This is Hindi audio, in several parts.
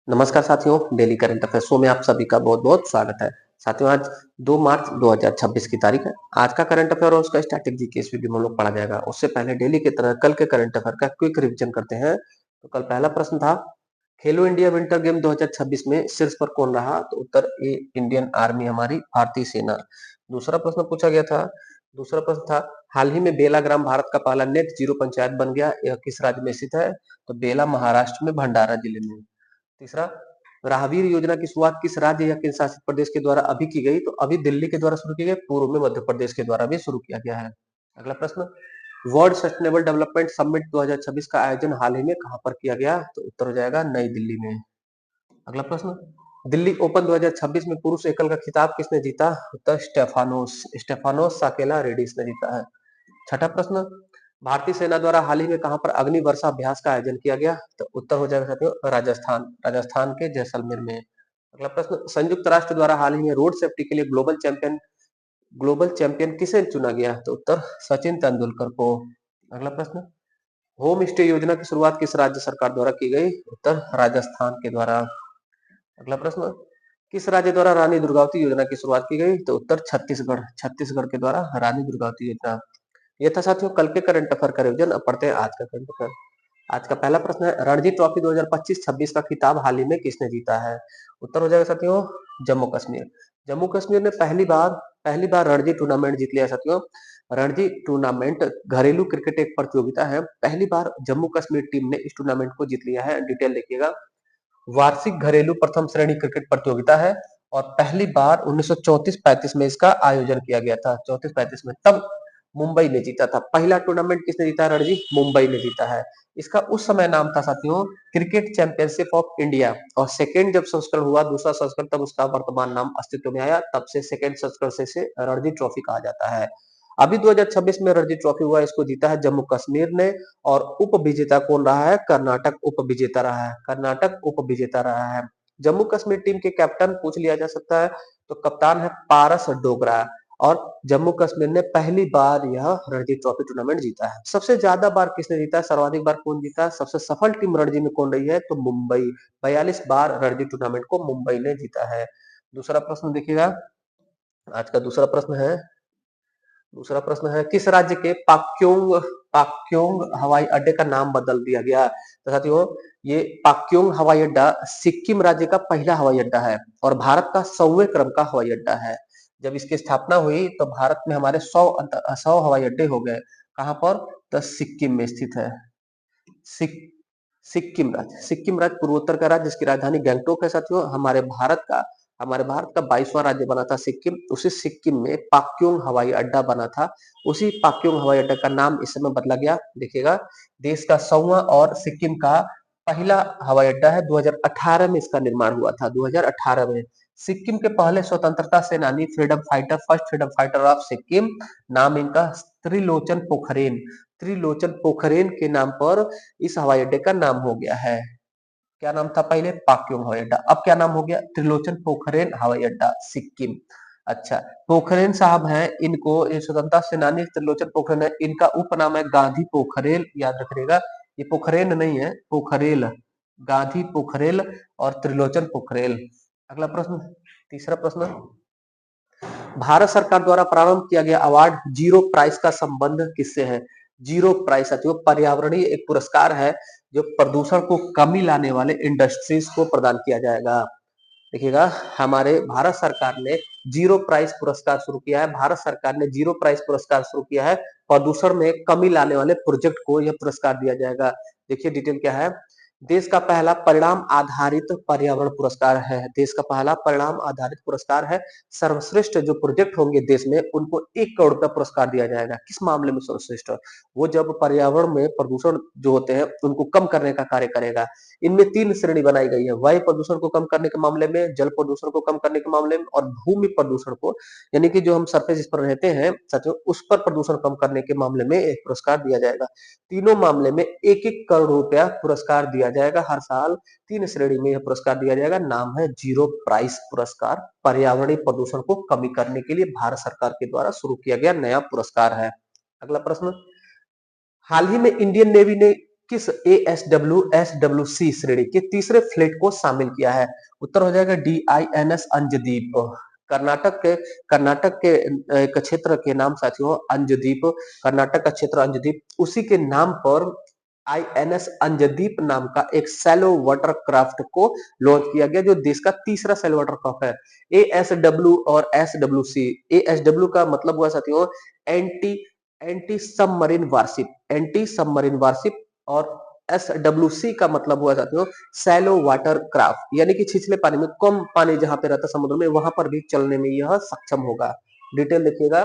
नमस्कार साथियों, डेली करंट अफेयर शो में आप सभी का बहुत-बहुत स्वागत है। साथियों, आज 2 मार्च 2026 की तारीख है। आज का करंट अफेयर और उसका स्टैटिक जीके इस वीडियो में हम लोग पढ़ा जाएगा। उससे पहले डेली की तरह कल के करंट अफेयर का क्विक रिवीजन करते हैं। तो कल पहला प्रश्न था, खेलो इंडिया विंटर गेम 2026 में शीर्ष पर कौन रहा? तो उत्तर ए, इंडियन आर्मी, हमारी भारतीय सेना। दूसरा प्रश्न पूछा गया था, दूसरा प्रश्न था, हाल ही में बेला ग्राम भारत का पहला नेट जीरो पंचायत बन गया, यह किस राज्य में स्थित है? तो बेला महाराष्ट्र में, भंडारा जिले में। तीसरा, राहगीर योजना की शुरुआत किस राज्य या केंद्र शासित प्रदेश के द्वारा अभी की गई? तो अभी दिल्ली के द्वारा शुरू की गई, पूर्व में मध्य प्रदेश के द्वारा भी शुरू किया गया है। अगला प्रश्न, वर्ल्ड सस्टेनेबल डेवलपमेंट समिट 2026 का आयोजन हाल ही में कहां पर किया गया? तो उत्तर हो जाएगा नई दिल्ली में। अगला प्रश्न, दिल्ली ओपन 2026 में पुरुष एकल का खिताब किसने जीता? उत्तर स्टेफानोस स्टेफानोस साकेला रेडिस ने जीता है। छठा प्रश्न, भारतीय सेना द्वारा हाल ही में कहां पर अग्नि वर्षा अभ्यास का आयोजन किया गया? तो उत्तर हो जाएगा साथियों राजस्थान, राजस्थान के जैसलमेर में। अगला प्रश्न, संयुक्त राष्ट्र द्वारा हाल ही में रोड सेफ्टी के लिए ग्लोबल चैंपियन किसे चुना गया? तो उत्तर सचिन तेंदुलकर को। अगला प्रश्न, होम स्टे योजना की शुरुआत किस राज्य सरकार द्वारा की गई? उत्तर राजस्थान के द्वारा। अगला प्रश्न, किस राज्य द्वारा रानी दुर्गावती योजना की शुरुआत की गई? तो उत्तर छत्तीसगढ़, छत्तीसगढ़ के द्वारा रानी दुर्गावती योजना। ये था साथियों कल के करंट अफेयर का रिवीजन। अब पढ़ते हैं आज का करंट अफेयर। आज का पहला प्रश्न है, रणजी ट्रॉफी 2025-26 का खिताब हाल ही में किसने जीता है? उत्तर हो जाएगा साथियों जम्मू कश्मीर। जम्मू कश्मीर ने पहली बार रणजी टूर्नामेंट जीत लिया साथियों। रणजी टूर्नामेंट घरेलू क्रिकेट एक प्रतियोगिता है, पहली बार जम्मू कश्मीर टीम ने इस टूर्नामेंट को जीत लिया है। डिटेल देखिएगा, वार्षिक घरेलू प्रथम श्रेणी क्रिकेट प्रतियोगिता है और पहली बार 1934-35 में इसका आयोजन किया गया था। 34-35 में तब मुंबई ने जीता था। पहला टूर्नामेंट किसने जीता? रणजी मुंबई ने जीता है। इसका उस समय नाम था साथियों क्रिकेट चैंपियनशिप ऑफ इंडिया, और सेकेंड जब संस्करण हुआ, दूसरा संस्करण, तब उसका वर्तमान नाम अस्तित्व में आया। तब से सेकेंड संस्करण से रणजी ट्रॉफी कहा जाता है। अभी 2026 में रणजी ट्रॉफी हुआ, इसको जीता है जम्मू कश्मीर ने। और उप विजेता कौन रहा है? कर्नाटक उप विजेता रहा है, कर्नाटक उप विजेता रहा है। जम्मू कश्मीर टीम के कैप्टन पूछ लिया जा सकता है, तो कप्तान है पारस डोगरा। और जम्मू कश्मीर ने पहली बार यह रणजी ट्रॉफी टूर्नामेंट जीता है। सबसे ज्यादा बार किसने जीता है? सर्वाधिक बार कौन जीता है? सबसे सफल टीम रणजी में कौन रही है? तो मुंबई, 42 बार रणजी टूर्नामेंट को मुंबई ने जीता है। दूसरा प्रश्न देखिएगा, आज का दूसरा प्रश्न है, किस राज्य के पाक्योंग हवाई अड्डे का नाम बदल दिया गया? तो साथियों, ये पाक्योंग हवाई अड्डा सिक्किम राज्य का पहला हवाई अड्डा है और भारत का 100वें क्रम का हवाई अड्डा है। जब इसकी स्थापना हुई तो भारत में हमारे 100 हवाई अड्डे हो गए। कहां पर? तो सिक्किम में स्थित है। सिक, सिक्किम राज्य पूर्वोत्तर का राज्य, जिसकी राजधानी गैंगटोक है साथियों। हमारे भारत का 22वां राज्य बना था सिक्किम। उसी सिक्किम में पाक्योंग हवाई अड्डा बना था। उसी पाक्योंग हवाई अड्डा का नाम इस समय बदला गया। देखिएगा, देश का 100वां और सिक्किम का पहला हवाई अड्डा है। 2018 में इसका निर्माण हुआ था, 2018 में। सिक्किम के पहले स्वतंत्रता सेनानी, first freedom fighter of Sikkim, नाम इनका त्रिलोचन पोखरेन, त्रिलोचन पोखरेन के नाम पर इस हवाई अड्डे का नाम हो गया है। क्या नाम था पहले? पाक्योंग हवाई अड्डा। अब क्या नाम हो गया? त्रिलोचन पोखरेन हवाई अड्डा, सिक्किम। अच्छा, पोखरेन साहब हैं, इनको ये स्वतंत्रता सेनानी त्रिलोचन पोखरेन है, इनका उपनाम है गांधी पोखरेल, याद रखिएगा। ये पोखरेन नहीं है, पोखरेल, गांधी पोखरेल और त्रिलोचन पोखरेल। अगला प्रश्न, तीसरा प्रश्न, भारत सरकार द्वारा प्रारंभ किया गया अवार्ड जीरो प्राइस का संबंध किससे है? जीरो प्राइस साथियों पर्यावरणीय एक पुरस्कार है, जो प्रदूषण को कमी लाने वाले इंडस्ट्रीज को प्रदान किया जाएगा। देखिएगा, हमारे भारत सरकार ने जीरो प्राइस पुरस्कार शुरू किया है। भारत सरकार ने जीरो प्राइस पुरस्कार शुरू किया है। प्रदूषण में कमी लाने वाले प्रोजेक्ट को यह पुरस्कार दिया जाएगा। देखिए डिटेल क्या है। देश का पहला परिणाम आधारित पर्यावरण पुरस्कार है। देश का पहला परिणाम आधारित पुरस्कार है। सर्वश्रेष्ठ जो प्रोजेक्ट होंगे देश में, उनको 1 करोड़ का पुरस्कार दिया जाएगा। किस मामले में सर्वश्रेष्ठ? वो जब पर्यावरण में प्रदूषण जो होते हैं उनको कम करने का कार्य करेगा। इनमें 3 श्रेणी बनाई गई है, वायु प्रदूषण को कम करने के मामले में, जल प्रदूषण को कम करने के मामले में, और भूमि प्रदूषण को, यानी कि जो हम सरफेस जिस पर रहते हैं साथियों, उस पर प्रदूषण कम करने के मामले में एक पुरस्कार दिया जाएगा। तीनों मामले में 1-1 करोड़ रुपया पुरस्कार दिया जाएगा हर साल। 3 श्रेणी में यह पुरस्कार दिया जाएगा। नाम है जीरो प्राइस पुरस्कार। पर्यावरणीय प्रदूषण को कमी करने के लिए भारत सरकार के द्वारा शुरू किया गया नया पुरस्कार है। अगला प्रश्न, हाल ही में इंडियन नेवी ने किस ASW-SWC श्रेणी के तीसरे फ्लीट को शामिल किया है? उत्तर हो जाएगा DINS अंजदीप। कर्नाटक के एक क्षेत्र के नाम साथियों अंजदीप, कर्नाटक का क्षेत्र अंजदीप, उसी के नाम पर INS अंजदीप नाम का एक सैलो वाटर क्राफ्ट को लॉन्च किया गया, जो देश का तीसरा सैलो वाटर क्राफ्ट है। ASW और SWC, ASW का मतलब हुआ साथियों anti anti submarine warship, anti submarine warship, और SWC का मतलब हुआ साथियों सैलो वाटर क्राफ्ट, यानी कि छिछले पानी में, कम पानी जहां पे रहता समुद्र में, वहां पर भी चलने में यह सक्षम होगा। डिटेल देखिएगा।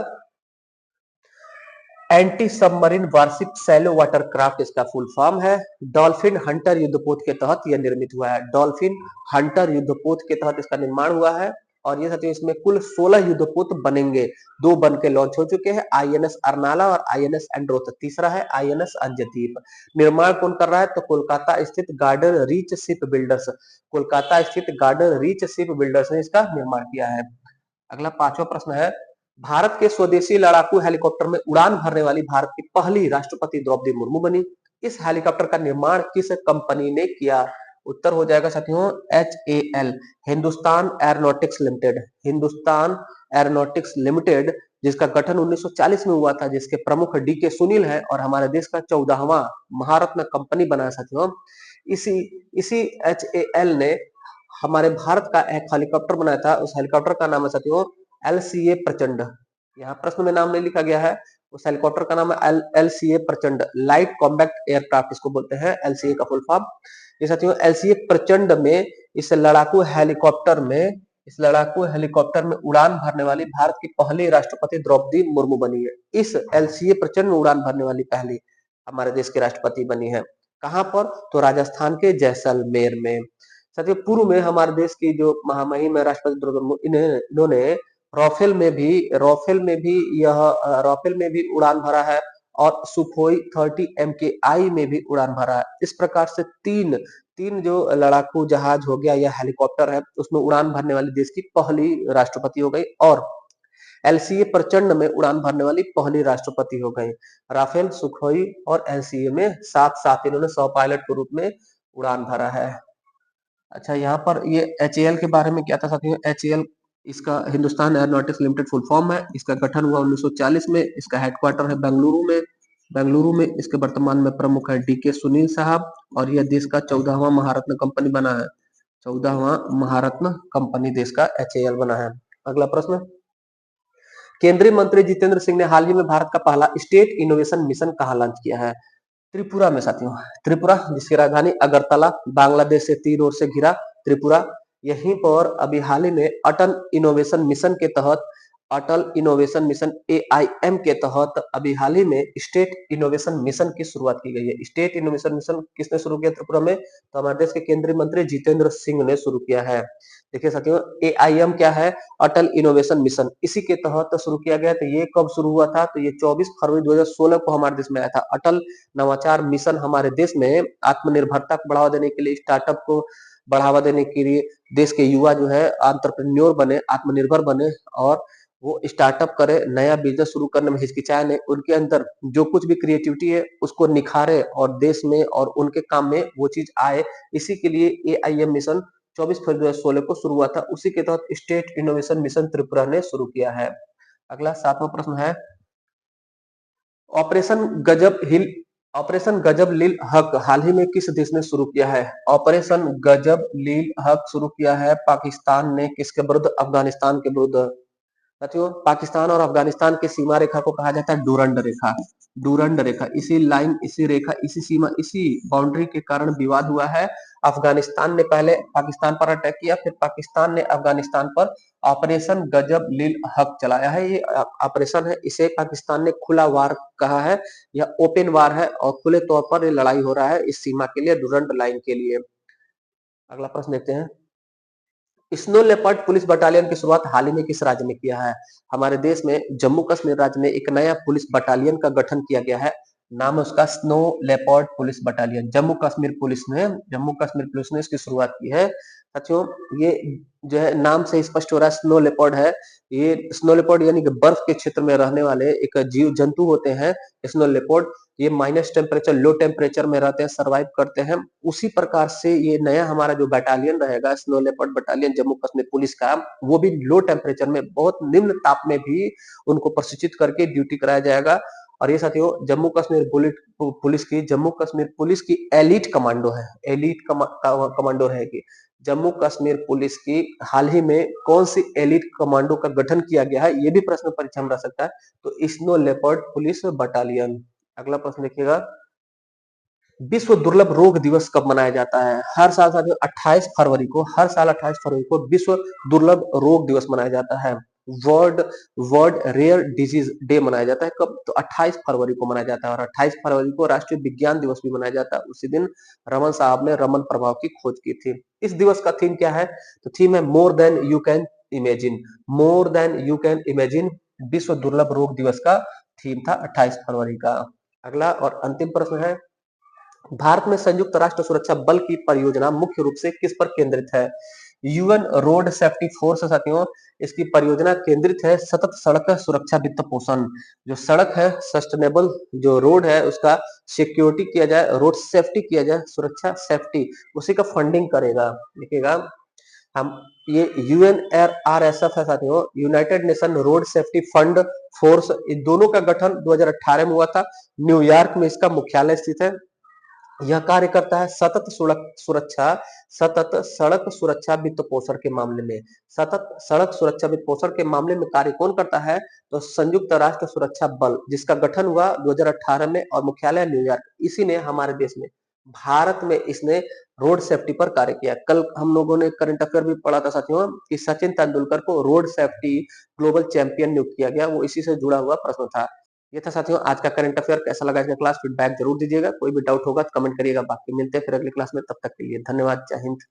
Anti submarine warship shallow water craft इसका फुल फॉर्म है। डॉल्फिन हंटर युद्धपोत के तहत यह निर्मित हुआ है। डॉल्फिन हंटर युद्धपोत के तहत इसका निर्माण हुआ है, और ये साथियों इसमें कुल 16 युद्धपोत बनेंगे। 2 बन के लॉन्च हो चुके हैं, INS अर्नाला और INS एंड्रोथ, तीसरा है INS अंजदीप। निर्माण कौन कर रहा है? तो कोलकाता स्थित garden reach ship builders, Kolkata स्थित गार्डन रीच शिप बिल्डर्स ने इसका निर्माण किया है। अगला 5वां प्रश्न है, भारत के स्वदेशी लड़ाकू हेलीकॉप्टर में उड़ान भरने वाली भारत की पहली राष्ट्रपति द्रौपदी मुर्मू बनी। इस हेलीकॉप्टर का निर्माण किस कंपनी ने किया? उत्तर हो जाएगा साथियों HAL, Hindustan aeronautics limited, Hindustan aeronautics limited, जिसका गठन 1940 में हुआ था, जिसके प्रमुख DK सुनील है, और हमारे देश का 14वां महारत्न कंपनी बना है साथियों। इसी इसी HAL ने हमारे भारत का एक हेलीकॉप्टर बनाया था, उस हेलीकॉप्टर का नाम है साथियों LCA प्रचंड। यहाँ प्रश्न में नाम नहीं लिखा गया है, उस हेलीकॉप्टर का नाम है LCA प्रचंड, लाइट कॉम्बैक्ट एयरक्राफ्ट इसको बोलते हैं, LCA का फुल फॉर्म। ये साथियों LCA प्रचंड में, इस लड़ाकू हेलीकॉप्टर में, इस लड़ाकू हेलीकॉप्टर में उड़ान भरने वाली भारत की पहली राष्ट्रपति द्रौपदी मुर्मू बनी है। इस LCA प्रचंड में उड़ान भरने वाली पहली हमारे देश की राष्ट्रपति बनी है। कहां पर? तो राजस्थान के जैसलमेर में। साथियों पूर्व में हमारे देश की जो महामहिम राष्ट्रपति द्रौपदी मुर्मू, इन्होंने राफेल में भी उड़ान भरा है, और सुखोई 30 MKI में भी उड़ान भरा है। इस प्रकार से तीन तीन जो लड़ाकू जहाज हो गया या हेलीकॉप्टर है, उसमें उड़ान भरने वाली देश की पहली राष्ट्रपति हो गई, और LCA प्रचंड में उड़ान भरने वाली पहली राष्ट्रपति हो गई। राफेल, सुखोई और LCA में साथ साथ इन्होंने सह पायलट के रूप में उड़ान भरा है। अच्छा, यहाँ पर ये HAL के बारे में क्या था साथियों? HAL इसका Hindustan aeronautics limited full form है। इसका गठन हुआ 1940 में। इसका हेडक्वार्टर है बेंगलुरु में। बेंगलुरु में इसके वर्तमान में प्रमुख है DK सुनील साहब, और यह देश का 14वां महारत्न कंपनी बना है। 14वां महारत्न कंपनी देश का HAL बना है। अगला प्रश्न, केंद्रीय मंत्री जितेंद्र सिंह ने हाल ही में भारत का पहला स्टेट इनोवेशन मिशन कहाँ लॉन्च किया है? त्रिपुरा में साथियों, त्रिपुरा जिसकी राजधानी अगरतला, बांग्लादेश से 3 ओर से घिरा त्रिपुरा, यहीं पर अभी हाल ही में अटल इनोवेशन मिशन के तहत, अटल इनोवेशन मिशन AIM के तहत अभी हाल ही में स्टेट इनोवेशन मिशन की शुरुआत की गई है। स्टेट इनोवेशन मिशन किसने शुरू किया त्रिपुरा में? तो हमारे देश के केंद्रीय मंत्री जितेंद्र सिंह ने शुरू किया है। देखिए साथियों AIM क्या है? अटल इनोवेशन मिशन, इसी के तहत शुरू किया गया। तो ये कब शुरू हुआ था? तो ये 24 फरवरी 2016 को हमारे देश में आया था। अटल नवाचार मिशन हमारे देश में आत्मनिर्भरता को बढ़ावा देने के लिए, स्टार्टअप को बढ़ावा देने के लिए, देश के युवा जो है एंटरप्रेन्योर बने, आत्मनिर्भर बने, और वो स्टार्टअप करे, नया बिजनेस शुरू करने में हिचकिचाए नहीं, उनके अंदर जो कुछ भी क्रिएटिविटी है उसको निखारे, और देश में और उनके काम में वो चीज आए। इसी के लिए AIM मिशन 24 फरवरी 2016 को शुरू हुआ था। उसी के तहत स्टेट इनोवेशन मिशन त्रिपुरा ने शुरू किया है। अगला 7वां प्रश्न है, ऑपरेशन गजब हिल ऑपरेशन गजब लील हक हाल ही में किस देश ने शुरू किया है? ऑपरेशन गजब लील हक शुरू किया है पाकिस्तान ने। किसके विरुद्ध? अफगानिस्तान के विरुद्ध। साथियों पाकिस्तान और अफगानिस्तान की सीमा रेखा को कहा जाता है डूरंड रेखा। डूरंड रेखा, इसी लाइन, इसी रेखा, इसी सीमा, इसी बाउंड्री के कारण विवाद हुआ है। अफगानिस्तान ने पहले पाकिस्तान पर अटैक किया, फिर पाकिस्तान ने अफगानिस्तान पर ऑपरेशन गजब लील हक चलाया है। ये ऑपरेशन है, इसे पाकिस्तान ने खुला वार कहा है, यह ओपन वार है, और खुले तौर पर ये लड़ाई हो रहा है इस सीमा के लिए, डूरंड लाइन के लिए। अगला प्रश्न देखते हैं, स्नो लेपर्ड पुलिस बटालियन की शुरुआत हाल ही में किस राज्य में किया है? हमारे देश में जम्मू कश्मीर राज्य में एक नया पुलिस बटालियन का गठन किया गया है। नाम है उसका snow leopard police battalion. Jammu Kashmir police ने इसकी शुरुआत की है। साथियों, ये जो है नाम से स्पष्ट हो रहा है स्नो लेपर्ड है। ये स्नो लेपर्ड यानी कि बर्फ के क्षेत्र में रहने वाले एक जीव जंतु होते हैं स्नो लेपर्ड। ये माइनस टेम्परेचर, लो टेम्परेचर में रहते हैं, सर्वाइव करते हैं। उसी प्रकार से ये नया हमारा जो बटालियन रहेगा snow leopard battalion Jammu Kashmir police का, वो भी लो टेम्परेचर में, बहुत निम्न ताप में भी उनको प्रशिक्षित करके ड्यूटी कराया जाएगा। और ये साथियों जम्मू कश्मीर पुलिस की एलीट कमांडो है। कमांडो रहेगी जम्मू कश्मीर पुलिस की। हाल ही में कौन सी एलीट कमांडो का गठन किया गया है, ये भी प्रश्न परीक्षा में रह सकता है। तो स्नो लेपर्ड पुलिस बटालियन। अगला प्रश्न देखिएगा, विश्व दुर्लभ रोग दिवस कब मनाया जाता है? हर साल साथियों 28 फरवरी को, हर साल 28 फरवरी को विश्व दुर्लभ रोग दिवस मनाया जाता है। World world rare disease day मनाया जाता है। कब? तो 28 फरवरी को मनाया जाता है। और 28 फरवरी को राष्ट्रीय विज्ञान दिवस भी मनाया जाता है। उसी दिन रमन साहब ने रमन प्रभाव की खोज की थी। इस दिवस का थीम क्या है? तो थीम है more than you can imagine. More than you can imagine विश्व दुर्लभ रोग दिवस का थीम था 28 फरवरी का। अगला और अंतिम प्रश्न है, भारत में संयुक्त राष्ट्र सुरक्षा बल की परियोजना मुख्य रूप से किस पर केंद्रित है? यूएन रोड सेफ्टी फोर्स साथियों, इसकी परियोजना केंद्रित है सतत सड़क सुरक्षा वित्त पोषण। जो सड़क है, सस्टेनेबल जो रोड है, उसका सिक्योरिटी किया जाए, रोड सेफ्टी किया जाए, सुरक्षा सेफ्टी, उसी का फंडिंग करेगा। देखिएगा, हम ये यूएनआरएसएफ है साथियों, United Nation road safety fund force. इन दोनों का गठन 2018 में हुआ था। न्यूयॉर्क में इसका मुख्यालय स्थित है। यह कार्य करता है सतत सड़क सुरक्षा वित्त पोषण के मामले में। सतत सड़क सुरक्षा वित्त पोषण के मामले में कार्य कौन करता है? तो संयुक्त राष्ट्र सुरक्षा बल, जिसका गठन हुआ 2018 में और मुख्यालय न्यूयॉर्क। इसी ने हमारे देश में, भारत में इसने रोड सेफ्टी पर कार्य किया। कल हम लोगों ने करंट अफेयर भी पढ़ा था साथियों कि सचिन तेंदुलकर को रोड सेफ्टी ग्लोबल चैंपियन नियुक्त किया गया। वो इसी से जुड़ा हुआ प्रश्न था। ये था साथियों आज का करंट अफेयर। कैसा लगा इसका क्लास? फीडबैक जरूर दीजिएगा। कोई भी डाउट होगा तो कमेंट करिएगा। बाकी मिलते हैं फिर अगली क्लास में। तब तक के लिए धन्यवाद। जय हिंद।